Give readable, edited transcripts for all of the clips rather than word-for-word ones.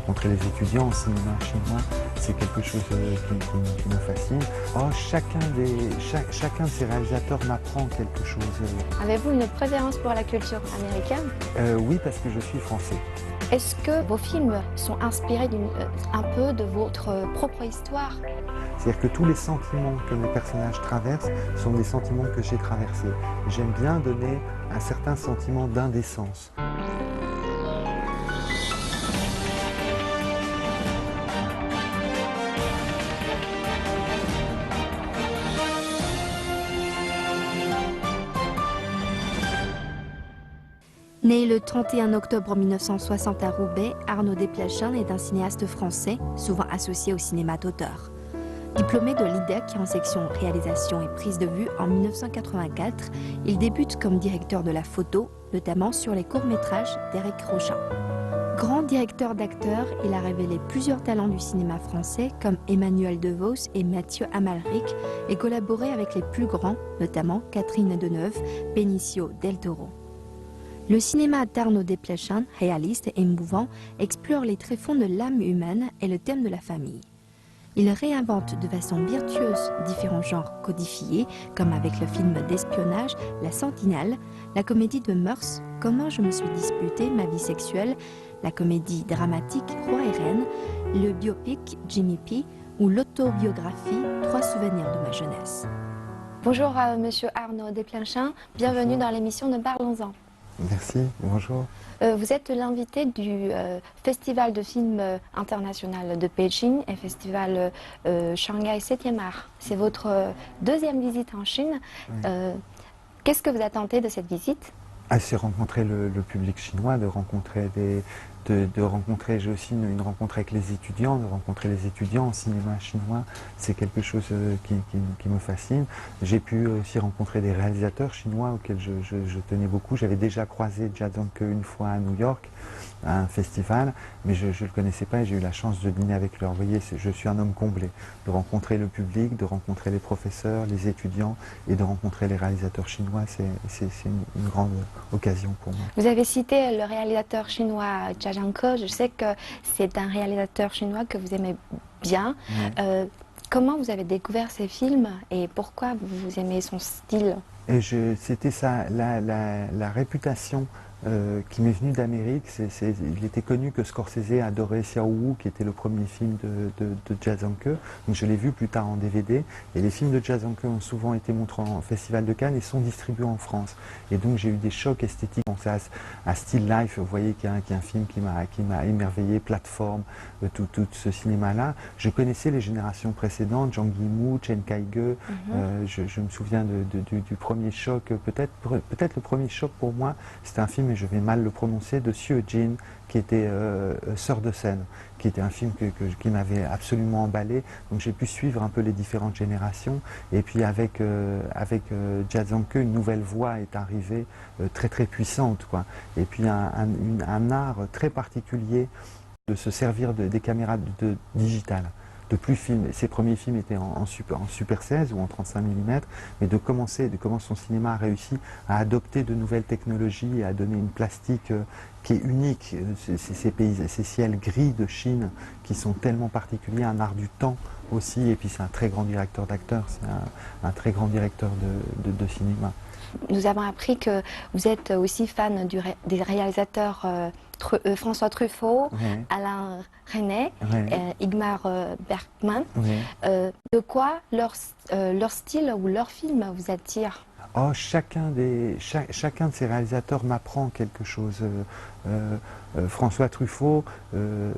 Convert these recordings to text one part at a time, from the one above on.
rencontrer les étudiants en cinéma chinois, c'est quelque chose qui me fascine. Oh, chacun de ces réalisateurs m'apprend quelque chose. Avez-vous une préférence pour la culture américaine? Oui, parce que je suis français. Est-ce que vos films sont inspirés un peu de votre propre histoire? C'est-à-dire que tous les sentiments que mes personnages traversent sont des sentiments que j'ai traversés. J'aime bien donner un certain sentiment d'indécence. Né le 31 octobre 1960 à Roubaix, Arnaud Desplechin est un cinéaste français, souvent associé au cinéma d'auteur. Diplômé de l'IDEC en section réalisation et prise de vue en 1984, il débute comme directeur de la photo, notamment sur les courts-métrages d'Éric Rochin. Grand directeur d'acteurs, il a révélé plusieurs talents du cinéma français comme Emmanuel DeVos et Mathieu Amalric et collaboré avec les plus grands, notamment Catherine Deneuve, Benicio del Toro. Le cinéma d'Arnaud Desplechin, réaliste et émouvant, explore les tréfonds de l'âme humaine et le thème de la famille. Il réinvente de façon virtueuse différents genres codifiés, comme avec le film d'espionnage La Sentinelle, la comédie de mœurs Comment je me suis disputé ma vie sexuelle, la comédie dramatique Roi et Reine, le biopic Jimmy P ou l'autobiographie Trois souvenirs de ma jeunesse. Bonjour Monsieur Arnaud Desplechin, bienvenue Bonjour. dans l'émission de Parlons-en. Merci, bonjour. Vous êtes l'invité du Festival de films international de Beijing et Festival Shanghai 7e art. C'est votre deuxième visite en Chine. Oui. Qu'est-ce que vous attendez de cette visite? C'est rencontrer le public chinois, de rencontrer j'ai aussi une rencontre avec les étudiants, de rencontrer les étudiants en cinéma chinois, c'est quelque chose qui me fascine. J'ai pu aussi rencontrer des réalisateurs chinois auxquels je tenais beaucoup. J'avais déjà croisé Jia Zhangke une fois à New York, à un festival, mais je ne le connaissais pas et j'ai eu la chance de dîner avec leur. Vous voyez, je suis un homme comblé, de rencontrer le public, de rencontrer les professeurs, les étudiants et de rencontrer les réalisateurs chinois, c'est une grande occasion pour moi. Vous avez cité le réalisateur chinois Jia Zhangke. Je sais que c'est un réalisateur chinois que vous aimez bien. Ouais. Comment vous avez découvert ces films et pourquoi vous aimez son style? Et c'était ça, la réputation qui m'est venue d'Amérique. Il était connu que Scorsese adorait Xiao Wu, qui était le premier film de Jia Zhangke. Donc je l'ai vu plus tard en DVD. Et les films de Jia Zhangke ont souvent été montrés en Festival de Cannes et sont distribués en France. Et donc j'ai eu des chocs esthétiques. Je pensais à Still Life, vous voyez, qui est un film qui m'a émerveillé, Plateforme, tout ce cinéma-là. Je connaissais les générations précédentes, Zhang Yimou, Chen Kaige. Je me souviens du premier choc, peut-être le premier choc pour moi, c'était un film, et je vais mal le prononcer, de Xu Jin, qui était Sœur de scène, qui était un film qui m'avait absolument emballé. Donc j'ai pu suivre un peu les différentes générations. Et puis avec Jia Zhangke, une nouvelle voix est arrivée, très très puissante, quoi. Et puis un art très particulier de se servir des caméras digitales. De plus film, ses premiers films étaient en Super 16 ou en 35 mm, mais de comment son cinéma a réussi à adopter de nouvelles technologies et à donner une plastique qui est unique, ces ciels gris de Chine qui sont tellement particuliers, un art du temps aussi, et puis c'est un très grand directeur d'acteurs, c'est un très grand directeur de cinéma. Nous avons appris que vous êtes aussi fan des réalisateurs François Truffaut, Ouais. Alain Resnais, Ouais. Ingmar Bergman. Ouais. De quoi leur style ou leur film vous attire? Oh, chacun de ces réalisateurs m'apprend quelque chose. François Truffaut,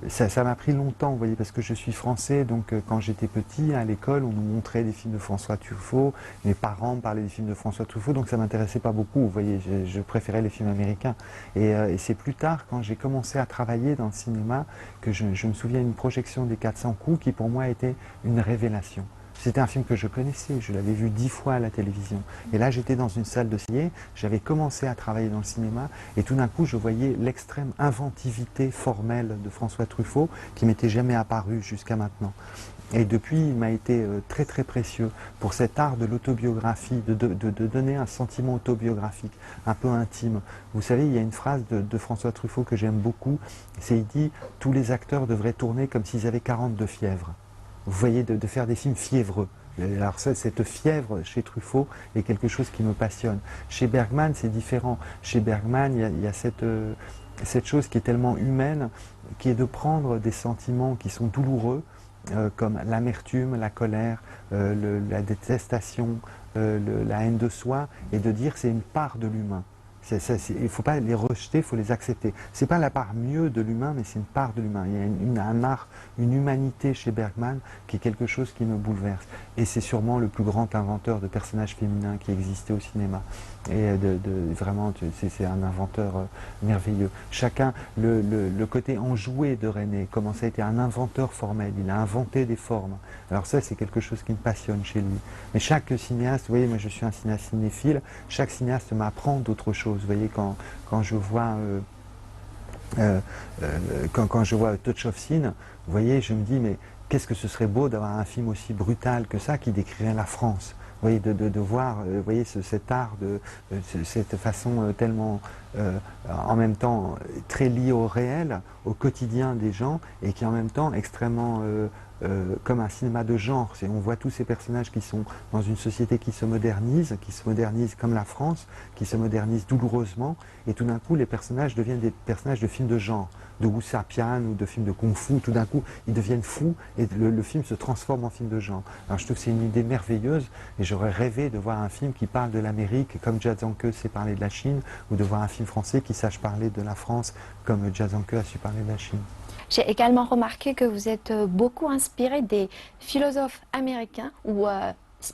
ça m'a pris longtemps, vous voyez, parce que je suis français, donc quand j'étais petit, à l'école, on nous montrait des films de François Truffaut, mes parents me parlaient des films de François Truffaut, donc ça ne m'intéressait pas beaucoup, vous voyez, je préférais les films américains. Et c'est plus tard, quand j'ai commencé à travailler dans le cinéma, que je me souviens d'une projection des 400 coups qui pour moi était une révélation. C'était un film que je connaissais, je l'avais vu 10 fois à la télévision. Et là, j'étais dans une salle de ciné, j'avais commencé à travailler dans le cinéma, et tout d'un coup, je voyais l'extrême inventivité formelle de François Truffaut, qui m'était jamais apparu jusqu'à maintenant. Et depuis, il m'a été très très précieux pour cet art de l'autobiographie, de donner un sentiment autobiographique, un peu intime. Vous savez, il y a une phrase de François Truffaut que j'aime beaucoup, c'est il dit « Tous les acteurs devraient tourner comme s'ils avaient 42 fièvres ». Vous voyez, de faire des films fiévreux. Alors ça, cette fièvre chez Truffaut est quelque chose qui me passionne. Chez Bergman, c'est différent. Chez Bergman, il y a cette chose qui est tellement humaine, qui est de prendre des sentiments qui sont douloureux, comme l'amertume, la colère, la détestation, la haine de soi, et de dire c'est une part de l'humain. Il ne faut pas les rejeter, il faut les accepter. Ce n'est pas la part mieux de l'humain, mais c'est une part de l'humain. Il y a un art, une humanité chez Bergman qui est quelque chose qui me bouleverse. Et c'est sûrement le plus grand inventeur de personnages féminins qui existait au cinéma. Et vraiment, c'est un inventeur merveilleux. Chacun, le côté enjoué de René, comment ça a été un inventeur formel, il a inventé des formes. Alors ça, c'est quelque chose qui me passionne chez lui. Mais chaque cinéaste, vous voyez, moi je suis un cinéaste cinéphile, chaque cinéaste m'apprend d'autres choses. Vous voyez, quand je vois quand je vois Touch of Sin, vous voyez, je me dis, mais qu'est-ce que ce serait beau d'avoir un film aussi brutal que ça qui décrirait la France. Vous voyez, de voir vous voyez, cet art, cette façon tellement, en même temps, très liée au réel, au quotidien des gens, et qui en même temps extrêmement comme un cinéma de genre. On voit tous ces personnages qui sont dans une société qui se modernise comme la France, qui se modernise douloureusement, et tout d'un coup les personnages deviennent des personnages de films de genre, de Wu Sapian ou de films de Kung Fu. Tout d'un coup ils deviennent fous et le film se transforme en film de genre. Alors je trouve que c'est une idée merveilleuse, et j'aurais rêvé de voir un film qui parle de l'Amérique comme Jia Zhangke sait parler de la Chine, ou de voir un film français qui sache parler de la France comme Jia Zhangke a su parler de la Chine. J'ai également remarqué que vous êtes beaucoup inspiré des philosophes américains ou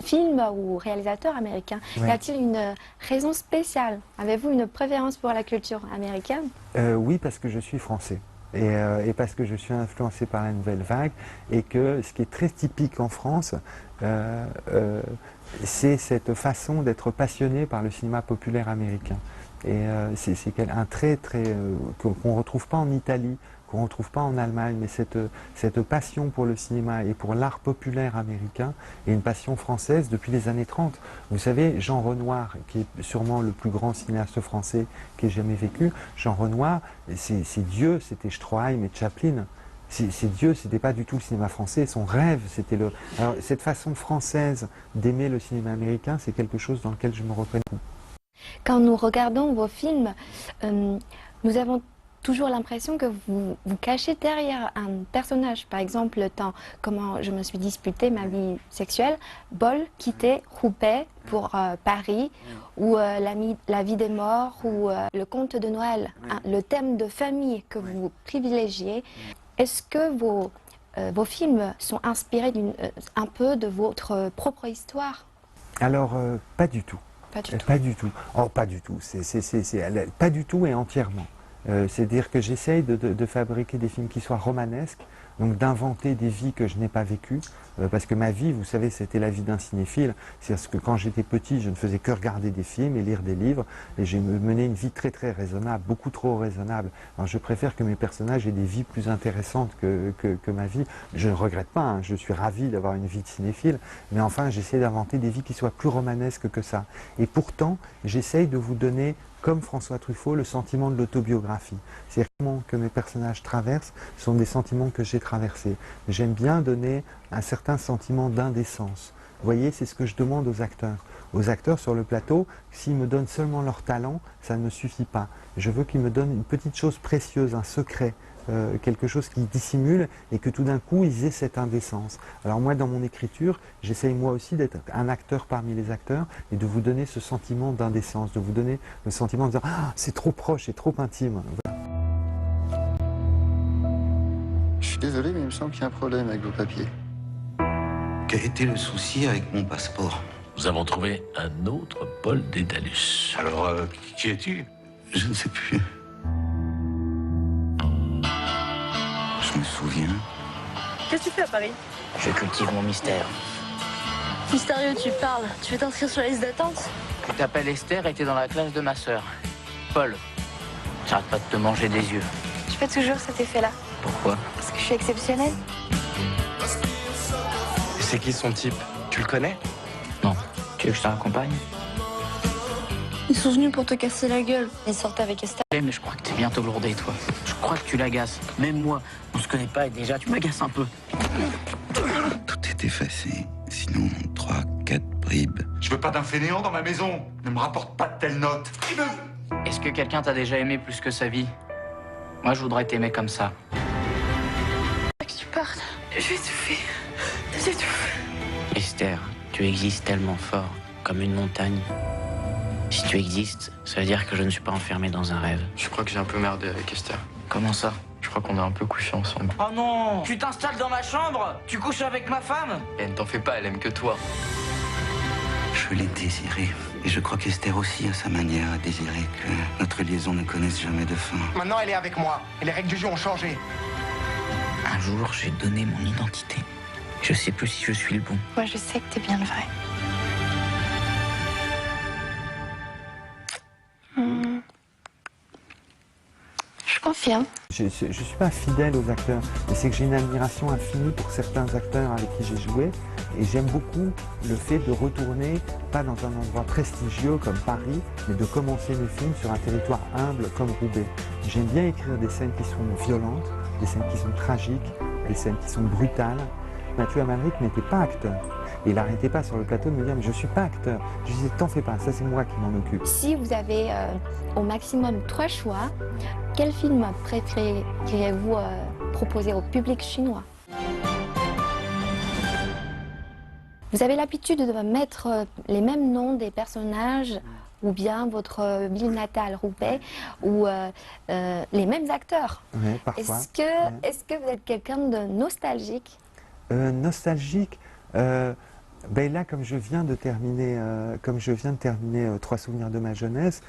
films ou réalisateurs américains. Ouais. Y a-t-il une raison spéciale? Avez-vous une préférence pour la culture américaine? Oui, parce que je suis français. Et parce que je suis influencé par la nouvelle vague, et que ce qui est très typique en France, c'est cette façon d'être passionné par le cinéma populaire américain. Et c'est un trait qu'on ne retrouve pas en Italie, qu'on ne retrouve pas en Allemagne, mais cette passion pour le cinéma et pour l'art populaire américain est une passion française depuis les années 30. Vous savez, Jean Renoir, qui est sûrement le plus grand cinéaste français qui ait jamais vécu, Jean Renoir, c'est Dieu, c'était Stroheim et Chaplin. C'est Dieu, c'était pas du tout le cinéma français, son rêve, c'était le... Alors, cette façon française d'aimer le cinéma américain, c'est quelque chose dans lequel je me reconnais. Quand nous regardons vos films, nous avons toujours l'impression que vous vous cachez derrière un personnage. Par exemple, dans Comment je me suis disputée ma vie sexuelle, Bol quittait Roubaix pour Paris, ou La vie des morts, ou Le conte de Noël, le thème de famille que vous privilégiez. Est-ce que vos films sont inspirés un peu de votre propre histoire? Alors, pas du tout. Pas du tout. Pas du tout. Oh, pas du tout. Pas du tout et entièrement. C'est-à-dire que j'essaye de fabriquer des films qui soient romanesques, donc d'inventer des vies que je n'ai pas vécues, parce que ma vie, vous savez, c'était la vie d'un cinéphile. C'est-à-dire que quand j'étais petit, je ne faisais que regarder des films et lire des livres, et j'ai mené une vie très très raisonnable, beaucoup trop raisonnable. Alors je préfère que mes personnages aient des vies plus intéressantes que ma vie. Je ne regrette pas, hein, je suis ravi d'avoir une vie de cinéphile, mais enfin j'essaie d'inventer des vies qui soient plus romanesques que ça. Et pourtant, j'essaye de vous donner, comme François Truffaut, le sentiment de l'autobiographie. C'est vraiment que mes personnages traversent sont des sentiments que j'ai traversés. J'aime bien donner un certain sentiment d'indécence. Vous voyez, c'est ce que je demande aux acteurs. Aux acteurs sur le plateau, s'ils me donnent seulement leur talent, ça ne me suffit pas. Je veux qu'ils me donnent une petite chose précieuse, un secret, quelque chose qui dissimule, et que tout d'un coup ils aient cette indécence. Alors moi, dans mon écriture, j'essaye moi aussi d'être un acteur parmi les acteurs et de vous donner ce sentiment d'indécence, de vous donner le sentiment de dire ah, c'est trop proche, c'est trop intime. Voilà. Je suis désolé, mais il me semble qu'il y a un problème avec vos papiers. Quel était le souci avec mon passeport? Nous avons trouvé un autre Paul Dédalus. Alors, qui es-tu? Je ne sais plus. Je me souviens. Qu'est-ce que tu fais à Paris? Je cultive mon mystère. Mystérieux, tu parles. Tu veux t'inscrire sur la liste d'attente? Tu t'appelles Esther et t'es dans la classe de ma sœur. Paul, j'arrête pas de te manger des yeux. Tu fais toujours cet effet-là. Pourquoi? Parce que je suis exceptionnelle. C'est qui son type? Tu le connais? Non. Tu veux que je te raccompagne? Ils sont venus pour te casser la gueule. Ils sortent avec Esther. Mais je crois que t'es bientôt lourdé, toi. Je crois que tu l'agaces. Même moi, on se connaît pas et déjà tu m'agaces un peu. Tout est effacé. Sinon, 3, 4 bribes. Je veux pas d'un fainéant dans ma maison. Ne me rapporte pas de telles notes. Est-ce que quelqu'un t'a déjà aimé plus que sa vie? Moi, je voudrais t'aimer comme ça. Que tu partes. Je vais étouffer. J'étouffe. Esther, tu existes tellement fort, comme une montagne. Si tu existes, ça veut dire que je ne suis pas enfermé dans un rêve. Je crois que j'ai un peu merdé avec Esther. Comment ça? Je crois qu'on a un peu couché ensemble. Oh non! Tu t'installes dans ma chambre? Tu couches avec ma femme? Et ne t'en fais pas, elle aime que toi. Je l'ai désiré. Et je crois qu'Esther aussi a sa manière à désirer que notre liaison ne connaisse jamais de fin. Maintenant, elle est avec moi. Et les règles du jeu ont changé. Un jour, j'ai donné mon identité. Je sais plus si je suis le bon. Moi, je sais que t'es bien le vrai. Je confirme. Je suis pas fidèle aux acteurs, mais c'est que j'ai une admiration infinie pour certains acteurs avec qui j'ai joué. Et j'aime beaucoup le fait de retourner, pas dans un endroit prestigieux comme Paris, mais de commencer mes films sur un territoire humble comme Roubaix. J'aime bien écrire des scènes qui sont violentes, des scènes qui sont tragiques, des scènes qui sont brutales. Mathieu Amalric n'était pas acteur. Et il n'arrêtait pas sur le plateau de me dire « mais je ne suis pas acteur ». Je disais « t'en fais pas, ça c'est moi qui m'en occupe ». Si vous avez au maximum 3 choix, quel film préféreriez-vous proposer au public chinois? Vous avez l'habitude de mettre les mêmes noms des personnages ou bien votre ville natale, Roubaix, ou les mêmes acteurs. Ouais, parfois. Est-ce que vous êtes quelqu'un de nostalgique? Nostalgique ben là, comme je viens de terminer, 3 souvenirs de ma jeunesse,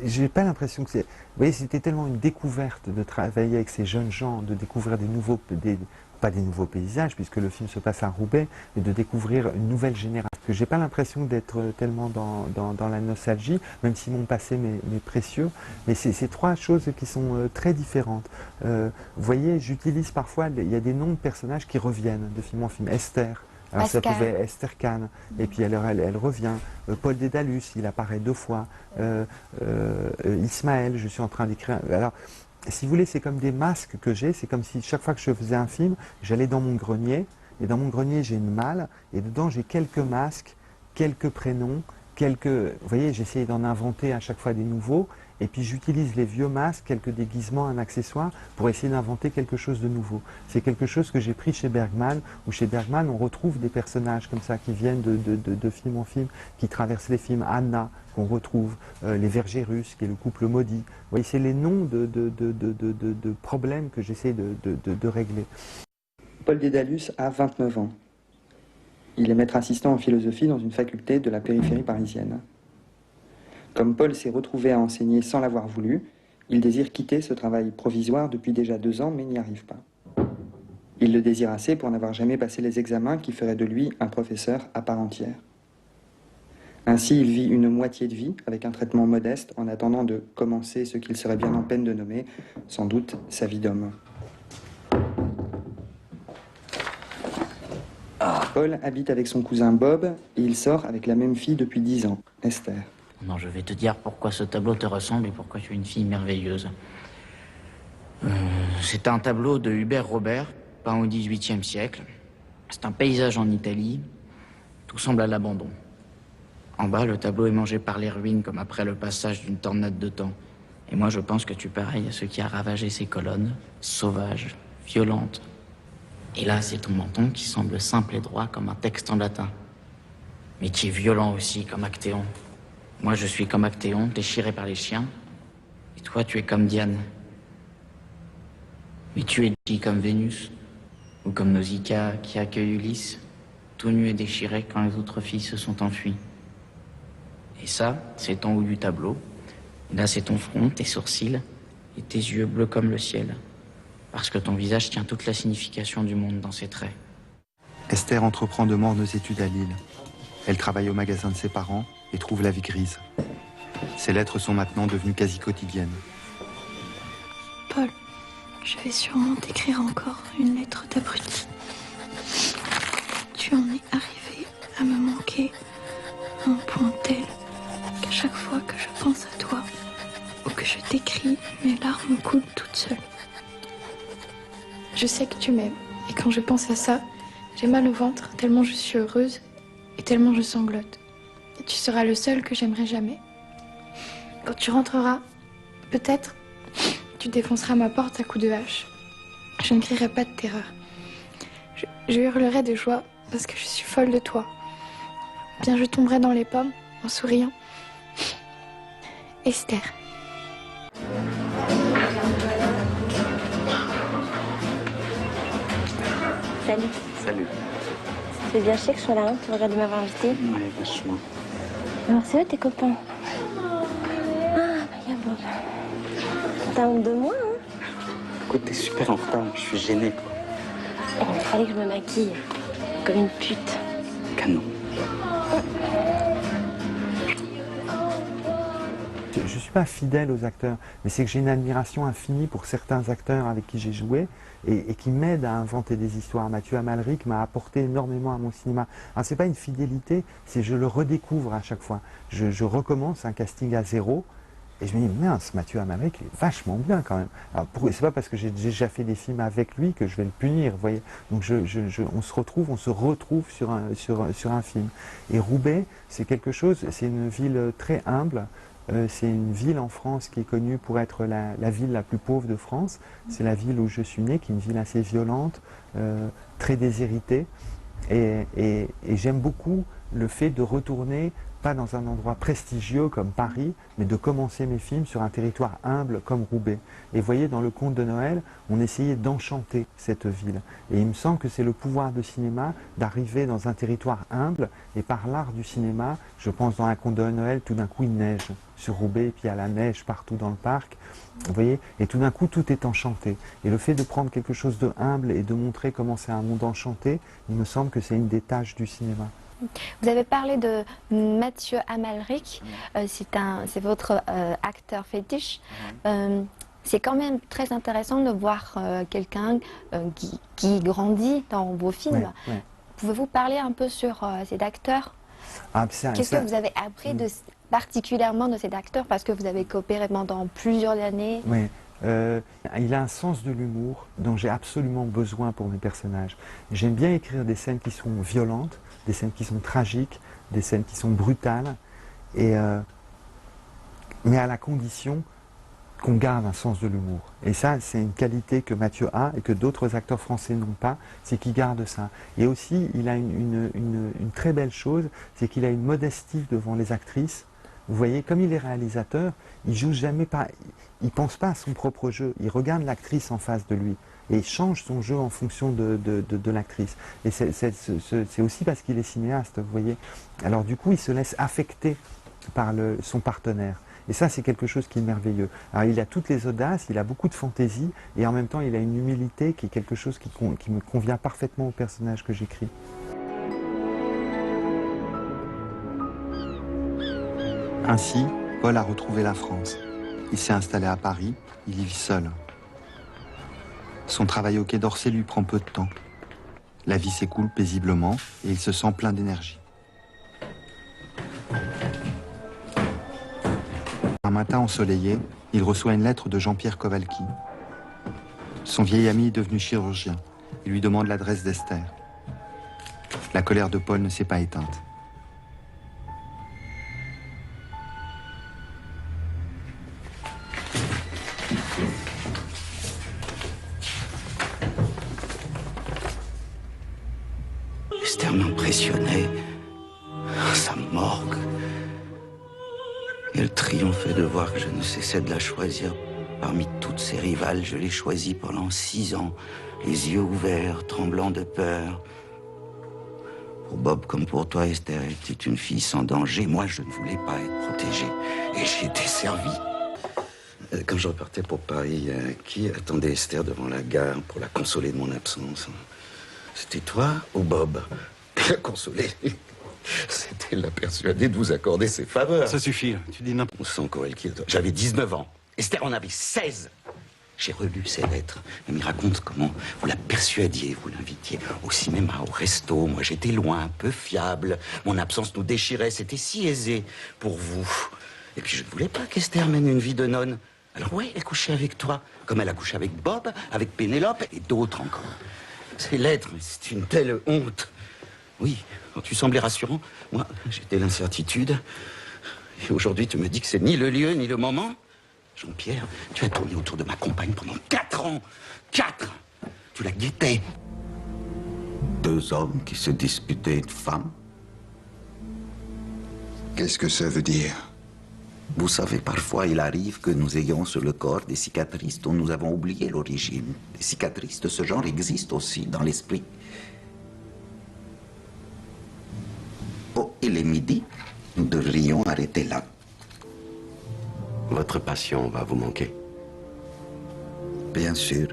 j'ai pas l'impression que c'est... Vous voyez, c'était tellement une découverte de travailler avec ces jeunes gens, de découvrir pas des nouveaux paysages, puisque le film se passe à Roubaix, mais de découvrir une nouvelle génération. Que j'ai pas l'impression d'être tellement dans la nostalgie, même si mon passé m'est précieux, mais c'est 3 choses qui sont très différentes. Vous voyez, j'utilise parfois, il y a des noms de personnages qui reviennent de film en film. Esther. Alors ça pouvait Esther Kahn, et puis elle revient. Paul Dédalus, il apparaît 2 fois. Ismaël, je suis en train d'écrire. Alors, si vous voulez, c'est comme des masques que j'ai. C'est comme si chaque fois que je faisais un film, j'allais dans mon grenier, et dans mon grenier j'ai une malle, et dedans j'ai quelques masques, quelques prénoms, vous voyez, j'essayais d'en inventer à chaque fois des nouveaux, et puis j'utilise les vieux masques, quelques déguisements, un accessoire, pour essayer d'inventer quelque chose de nouveau. C'est quelque chose que j'ai pris chez Bergman, où chez Bergman on retrouve des personnages comme ça, qui viennent de film en film, qui traversent les films. Anna, qu'on retrouve, les Vergers russes, qui est le couple maudit. Vous voyez, c'est les noms de problèmes que j'essaie de régler. Paul Dédalus a 29 ans. Il est maître assistant en philosophie dans une faculté de la périphérie parisienne. Comme Paul s'est retrouvé à enseigner sans l'avoir voulu, il désire quitter ce travail provisoire depuis déjà 2 ans, mais n'y arrive pas. Il le désire assez pour n'avoir jamais passé les examens qui feraient de lui un professeur à part entière. Ainsi, il vit une moitié de vie avec un traitement modeste en attendant de commencer ce qu'il serait bien en peine de nommer, sans doute, sa vie d'homme. Paul habite avec son cousin Bob et il sort avec la même fille depuis 10 ans, Esther. Non, je vais te dire pourquoi ce tableau te ressemble et pourquoi tu es une fille merveilleuse. C'est un tableau de Hubert Robert, peint au XVIIIe siècle. C'est un paysage en Italie. Tout semble à l'abandon. En bas, le tableau est mangé par les ruines comme après le passage d'une tornade de temps. Et moi, je pense que tu pareilles à ce qui a ravagé ces colonnes, sauvages, violentes. Et là, c'est ton menton qui semble simple et droit comme un texte en latin. Mais qui est violent aussi, comme Actéon. Moi, je suis comme Actéon, déchiré par les chiens. Et toi, tu es comme Diane. Mais tu es dit comme Vénus. Ou comme Nausicaa qui accueille Ulysse, tout nu et déchiré quand les autres filles se sont enfuies. Et ça, c'est en haut du tableau. Et là, c'est ton front, tes sourcils et tes yeux bleus comme le ciel. Parce que ton visage tient toute la signification du monde dans ses traits. Esther entreprend de mornes études à Lille. Elle travaille au magasin de ses parents et trouve la vie grise. Ses lettres sont maintenant devenues quasi quotidiennes. Paul, je vais sûrement t'écrire encore une lettre d'abruti. Tu en es arrivé à me manquer à un point tel qu'à chaque fois que je pense à toi ou que je t'écris, mes larmes coulent toutes seules. Je sais que tu m'aimes et quand je pense à ça, j'ai mal au ventre tellement je suis heureuse et tellement je sanglote. Et tu seras le seul que j'aimerai jamais. Quand tu rentreras, peut-être, tu défonceras ma porte à coups de hache. Je ne crierai pas de terreur. Je hurlerai de joie parce que je suis folle de toi. Bien, je tomberai dans les pommes en souriant. Esther. Salut. Salut. Ça fait bien chier que je sois là, hein, tu regardes de m'avoir invité. Ouais, vachement. Alors c'est eux tes copains? Ah, bah y'a Bob. T'as honte de moi, hein? Écoute, t'es super en retard, je suis gêné, quoi. Il fallait que je me maquille comme une pute. Canon. Je ne suis pas fidèle aux acteurs, mais c'est que j'ai une admiration infinie pour certains acteurs avec qui j'ai joué et qui m'aident à inventer des histoires. Mathieu Amalric m'a apporté énormément à mon cinéma. Alors c'est pas une fidélité, c'est je le redécouvre à chaque fois. Je recommence un casting à zéro et je me dis mince, Mathieu Amalric il est vachement bien quand même. Alors c'est pas parce que j'ai déjà fait des films avec lui que je vais le punir, vous voyez. Donc on se retrouve sur un film. Et Roubaix, c'est quelque chose, c'est une ville très humble. C'est une ville en France qui est connue pour être la ville la plus pauvre de France. C'est la ville où je suis né, qui est une ville assez violente, très déshéritée. Et j'aime beaucoup le fait de retourner, pas dans un endroit prestigieux comme Paris, mais de commencer mes films sur un territoire humble comme Roubaix. Et vous voyez, dans le conte de Noël, on essayait d'enchanter cette ville. Et il me semble que c'est le pouvoir de cinéma d'arriver dans un territoire humble, et par l'art du cinéma, je pense dans un conte de Noël, tout d'un coup il neige sur Roubaix, et puis il y a la neige partout dans le parc, vous voyez, et tout d'un coup tout est enchanté. Et le fait de prendre quelque chose de humble et de montrer comment c'est un monde enchanté, il me semble que c'est une des tâches du cinéma. Vous avez parlé de Mathieu Amalric, c'est votre acteur fétiche. C'est quand même très intéressant de voir quelqu'un qui grandit dans vos films. Ouais. Pouvez-vous parler un peu sur cet acteur? Qu'est-ce que vous avez appris particulièrement de cet acteur, parce que vous avez coopéré pendant plusieurs années? Oui. Il a un sens de l'humour dont j'ai absolument besoin pour mes personnages. J'aime bien écrire des scènes qui sont violentes, des scènes qui sont tragiques, des scènes qui sont brutales, mais à la condition qu'on garde un sens de l'humour. Et ça, c'est une qualité que Mathieu a et que d'autres acteurs français n'ont pas, c'est qu'il garde ça. Et aussi, il a une très belle chose, c'est qu'il a une modestie devant les actrices. Vous voyez, comme il est réalisateur, il joue jamais pas, il pense pas à son propre jeu, il regarde l'actrice en face de lui et il change son jeu en fonction de l'actrice. Et c'est aussi parce qu'il est cinéaste, vous voyez. Alors du coup, il se laisse affecter par son partenaire. Et ça, c'est quelque chose qui est merveilleux. Alors il a toutes les audaces, il a beaucoup de fantaisie et en même temps, il a une humilité qui est quelque chose qui me convient parfaitement au personnage que j'écris. Ainsi, Paul a retrouvé la France. Il s'est installé à Paris, il y vit seul. Son travail au Quai d'Orsay lui prend peu de temps. La vie s'écoule paisiblement et il se sent plein d'énergie. Un matin ensoleillé, il reçoit une lettre de Jean-Pierre Kowalki. Son vieil ami est devenu chirurgien. Il lui demande l'adresse d'Esther. La colère de Paul ne s'est pas éteinte. Esther m'impressionnait. Sa morgue. Et elle triomphait de voir que je ne cessais de la choisir. Parmi toutes ses rivales, je l'ai choisie pendant 6 ans, les yeux ouverts, tremblant de peur. Pour Bob comme pour toi, Esther était une fille sans danger. Moi, je ne voulais pas être protégé. Et j'ai été servi. Quand je repartais pour Paris, qui attendait Esther devant la gare pour la consoler de mon absence? C'était toi ou Bob? La consoler? C'était la persuader de vous accorder ses faveurs. Ça suffit, tu dis n'importe On sent Corel qui... J'avais 19 ans. Esther en avait 16. J'ai relu ses lettres. Elle me raconte comment vous la persuadiez, vous l'invitiez au cinéma, au resto. Moi, j'étais loin, peu fiable. Mon absence nous déchirait. C'était si aisé pour vous. Et puis, je ne voulais pas qu'Esther mène une vie de nonne. Alors, ouais, elle couchait avec toi, comme elle a couché avec Bob, avec Pénélope et d'autres encore. Ces lettres, c'est une telle honte. Oui, quand tu semblais rassurant, moi, j'étais l'incertitude. Et aujourd'hui, tu me dis que c'est ni le lieu, ni le moment. Jean-Pierre, tu as tourné autour de ma compagne pendant 4 ans. 4. Tu la guettais. 2 hommes qui se disputaient une femme. Qu'est-ce que ça veut dire? Vous savez, parfois, il arrive que nous ayons sur le corps des cicatrices dont nous avons oublié l'origine. Des cicatrices de ce genre existent aussi dans l'esprit. Oh, il est midi. Nous devrions arrêter là. Votre passion va vous manquer. Bien sûr.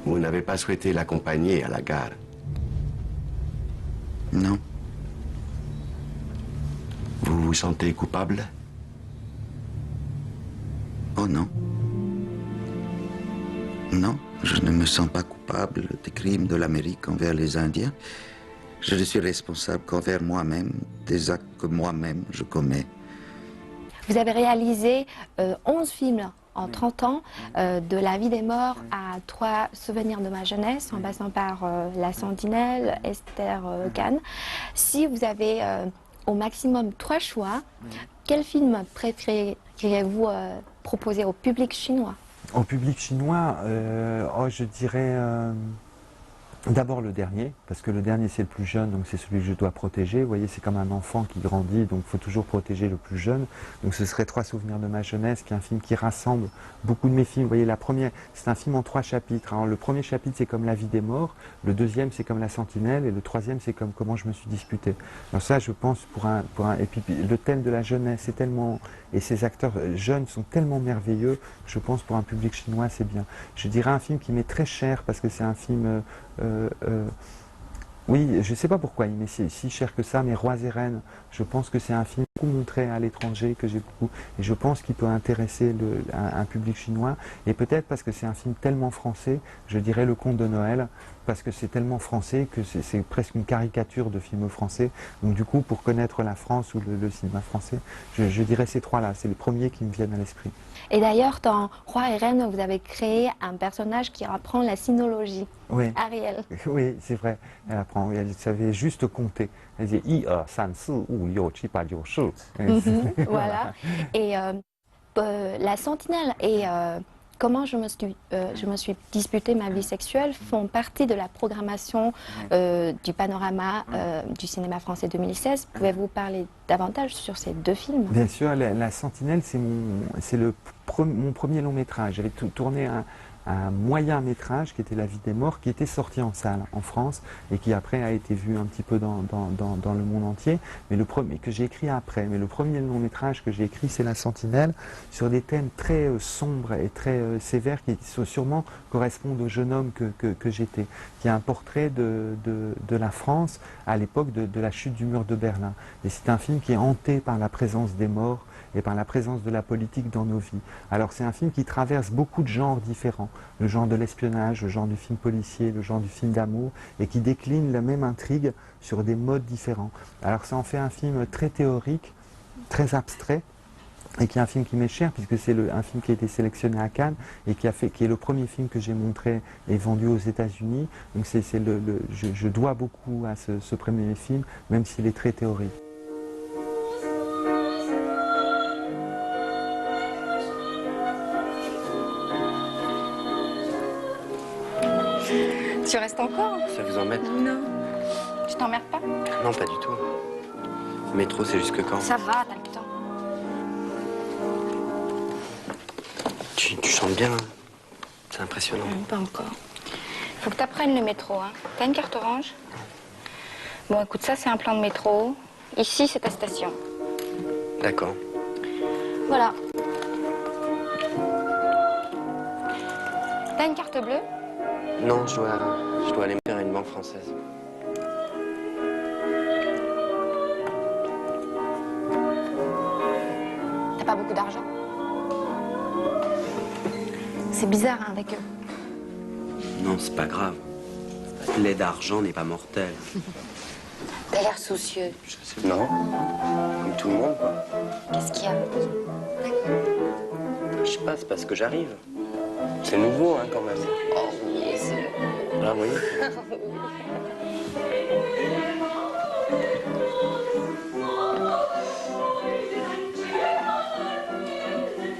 Vous n'avez pas souhaité l'accompagner à la gare. Non. Vous vous sentez coupable? Oh non. Non, je ne me sens pas coupable des crimes de l'Amérique envers les Indiens. Je ne suis responsable qu'envers moi-même, des actes que moi-même je commets. Vous avez réalisé 11 films en 30 ans, de La vie des morts à 3 souvenirs de ma jeunesse, en passant par La Sentinelle, Esther Kahn. Si vous avez au maximum 3 choix, quel film préféreriez-vous proposer au public chinois? Au public chinois, je dirais d'abord le dernier, parce que le dernier c'est le plus jeune, donc c'est celui que je dois protéger. Vous voyez, c'est comme un enfant qui grandit, donc il faut toujours protéger le plus jeune. Donc ce serait 3 souvenirs de ma jeunesse, qui est un film qui rassemble beaucoup de mes films. Vous voyez, la première, c'est un film en 3 chapitres. Alors, le premier chapitre c'est comme La vie des morts, le deuxième c'est comme La Sentinelle, et le troisième c'est comme Comment je me suis disputé. Alors ça, je pense et puis le thème de la jeunesse est tellement, et ces acteurs jeunes sont tellement merveilleux, je pense pour un public chinois c'est bien. Je dirais un film qui m'est très cher, parce que c'est un film oui, je ne sais pas pourquoi il m'est si cher que ça, mais Rois et Reines, je pense que c'est un film beaucoup montré à l'étranger, que j'ai beaucoup, et je pense qu'il peut intéresser un public chinois, et peut-être parce que c'est un film tellement français, je dirais Le Conte de Noël, parce que c'est tellement français que c'est presque une caricature de film français. Donc du coup, pour connaître la France ou le cinéma français, je dirais ces 3-là, c'est les premiers qui me viennent à l'esprit. Et d'ailleurs, dans Roi et Reine, vous avez créé un personnage qui apprend la sinologie. Oui. Ariel. Oui, c'est vrai. Elle apprend. Elle savait juste compter. Elle disait 1, 2, 3, 4, 5, 6, 7, 8, 9. Voilà. Et La Sentinelle et Comment je me suis disputée ma vie sexuelle font partie de la programmation du panorama du cinéma français 2016. Pouvez-vous parler davantage sur ces 2 films? Bien sûr, La Sentinelle, c'est mon premier long métrage. J'avais tourné un moyen métrage qui était La vie des morts, qui était sorti en salle en France et qui après a été vu un petit peu dans le monde entier, mais le premier que j'ai écrit après. Mais le premier long métrage que j'ai écrit, c'est La Sentinelle, sur des thèmes très sombres et très sévères qui sûrement correspondent au jeune homme que j'étais, qui est un portrait de la France à l'époque de la chute du mur de Berlin. Et c'est un film qui est hanté par la présence des morts et par la présence de la politique dans nos vies. Alors c'est un film qui traverse beaucoup de genres différents, le genre de l'espionnage, le genre du film policier, le genre du film d'amour, et qui décline la même intrigue sur des modes différents. Alors ça en fait un film très théorique, très abstrait, et qui est un film qui m'est cher, puisque c'est un film qui a été sélectionné à Cannes, et qui est le premier film que j'ai montré et vendu aux États-Unis. Donc je dois beaucoup à ce premier film, même s'il est très théorique. Tu restes encore? Ça vous embête? Non. Tu t'emmerdes pas? Non, pas du tout. Le métro, c'est jusque quand? Ça va, t'as le temps. Tu chantes bien, hein. C'est impressionnant. Pas encore. Faut que t'apprennes le métro, hein. T'as une carte orange? Bon, écoute, ça, c'est un plan de métro. Ici, c'est ta station. D'accord. Voilà. T'as une carte bleue? Non, je dois aller me faire à une banque française. beaucoup d'argent. C'est bizarre hein, avec eux. Non, c'est pas grave. L'aide d'argent n'est pas mortelle. T'as l'air soucieux. Non. Comme tout le monde, quoi. Qu'est-ce qu'il y a? Je sais pas, c'est parce que j'arrive. C'est nouveau, hein, quand même. Oh oui, c'est... Ah oui.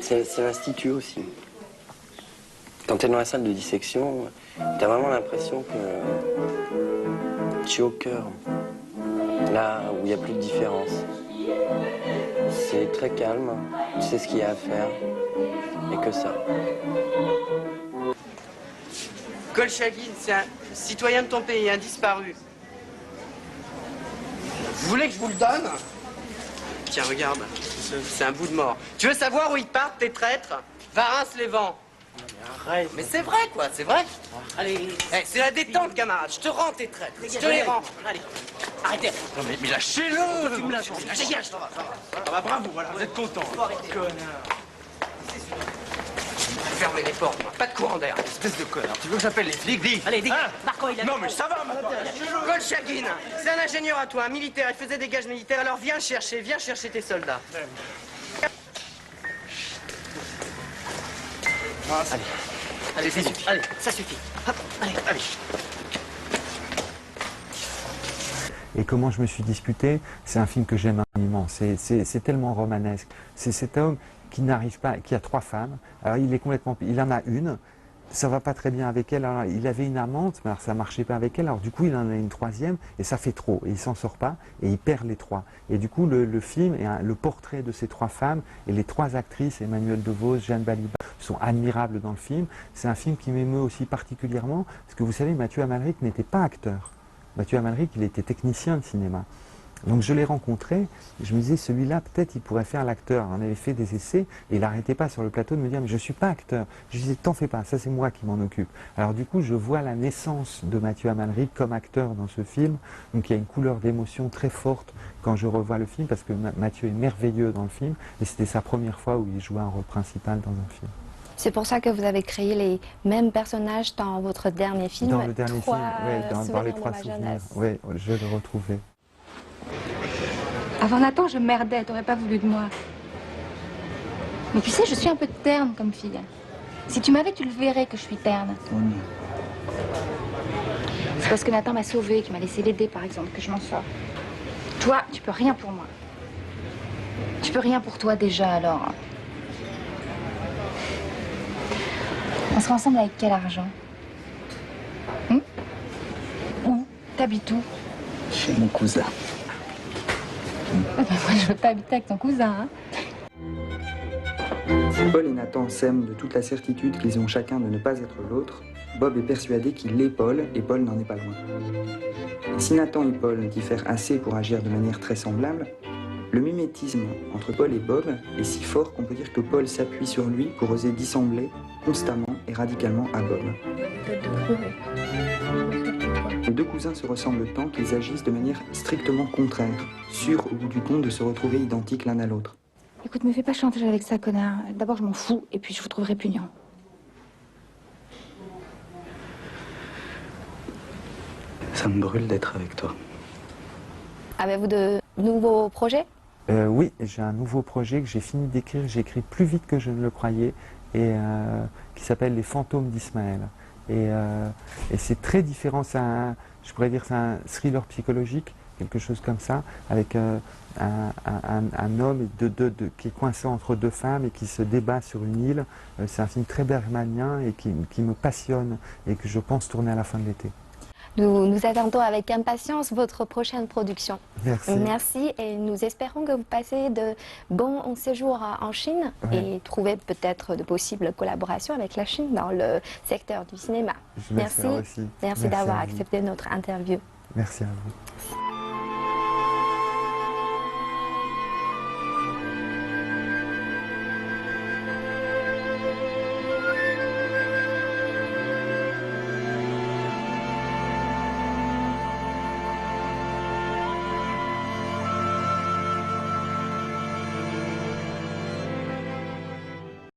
C'est l'institut aussi. Quand t'es dans la salle de dissection, t'as vraiment l'impression que tu es au cœur. Là où il n'y a plus de différence. C'est très calme, tu sais ce qu'il y a à faire, et que ça. Kolchagin, c'est un citoyen de ton pays, un disparu. Vous voulez que je vous le donne? Tiens, regarde, c'est un bout de mort. Tu veux savoir où ils partent, tes traîtres? Va Reims-les-Vents. Arrête. Mais c'est vrai, quoi, c'est vrai. Allez. Eh, c'est la détente, camarade. Je te rends tes traîtres. Je te les rends. Allez. Arrêtez. Non mais lâchez-le. Tu me lâches. Dégage. Ah bah bravo, voilà, vous êtes content. Connard. Fermez les portes, moi. Pas de courant d'air. Espèce de connard. Tu veux que j'appelle les flics? Dis. Allez, dis. Hein? Marco, il a... Non mais ça va, maintenant. Kolchagin, c'est un ingénieur à toi, un militaire. Il faisait des gages militaires. Alors viens chercher tes soldats. Allez. Allez, ça suffit. Allez, ça suffit. Hop, allez, allez. Et comment je me suis disputé, c'est un film que j'aime infiniment. C'est tellement romanesque. C'est cet homme qui n'arrive pas, qui a 3 femmes. Alors il en a une. Ça va pas très bien avec elle. Alors, il avait une amante, mais alors ça marchait pas avec elle. Alors du coup, il en a une 3e et ça fait trop. Et il s'en sort pas et il perd les 3. Et du coup, le film est le portrait de ces 3 femmes et les 3 actrices, Emmanuelle DeVos, Jeanne Balibar, sont admirables dans le film. C'est un film qui m'émeut aussi particulièrement parce que vous savez, Mathieu Amalric n'était pas acteur. Mathieu Amalric, il était technicien de cinéma. Donc je l'ai rencontré, je me disais, celui-là, peut-être, il pourrait faire l'acteur. On avait fait des essais, et il n'arrêtait pas sur le plateau de me dire, mais je ne suis pas acteur. Je disais, t'en fais pas, ça c'est moi qui m'en occupe. Alors du coup, je vois la naissance de Mathieu Amalric comme acteur dans ce film. Donc il y a une couleur d'émotion très forte quand je revois le film, parce que Mathieu est merveilleux dans le film, et c'était sa première fois où il jouait un rôle principal dans un film. C'est pour ça que vous avez créé les mêmes personnages dans votre dernier film. Dans le dernier film, oui, dans les 3 souvenirs. Oui, je vais le retrouver. Avant Nathan, je merdais, t'aurais pas voulu de moi. Mais tu sais, je suis un peu terne comme fille. Si tu m'avais, tu le verrais que je suis terne. C'est parce que Nathan m'a sauvée, qu'il m'a laissé l'aider, par exemple, que je m'en sors. Toi, tu peux rien pour moi. Tu peux rien pour toi déjà, alors. On sera ensemble avec quel argent? Où? T'habites où? Chez mon cousin. Moi, je veux pas habiter avec ton cousin, hein. Paul et Nathan s'aiment de toute la certitude qu'ils ont chacun de ne pas être l'autre. Bob est persuadé qu'il est Paul et Paul n'en est pas loin. Si Nathan et Paul diffèrent assez pour agir de manière très semblable, le mimétisme entre Paul et Bob est si fort qu'on peut dire que Paul s'appuie sur lui pour oser dissembler constamment et radicalement à Bob. Les 2 cousins se ressemblent tant qu'ils agissent de manière strictement contraire, sûrs au bout du compte de se retrouver identiques l'un à l'autre. Écoute, me fais pas chantage avec ça, connard. D'abord, je m'en fous, et puis je vous trouve répugnant. Ça me brûle d'être avec toi. Avez-vous de nouveaux projets? Oui, j'ai un nouveau projet que j'ai fini d'écrire. J'ai écrit plus vite que je ne le croyais, et qui s'appelle Les fantômes d'Ismaël. Et c'est très différent, je pourrais dire c'est un thriller psychologique, quelque chose comme ça, avec un homme qui est coincé entre 2 femmes et qui se débat sur une île. C'est un film très bergmanien et qui me passionne et que je pense tourner à la fin de l'été. Nous attendons avec impatience votre prochaine production. Merci. Merci et nous espérons que vous passez de bons séjours en Chine et trouvez peut-être de possibles collaborations avec la Chine dans le secteur du cinéma. Je l'espère aussi. Merci d'avoir accepté notre interview. Merci à vous.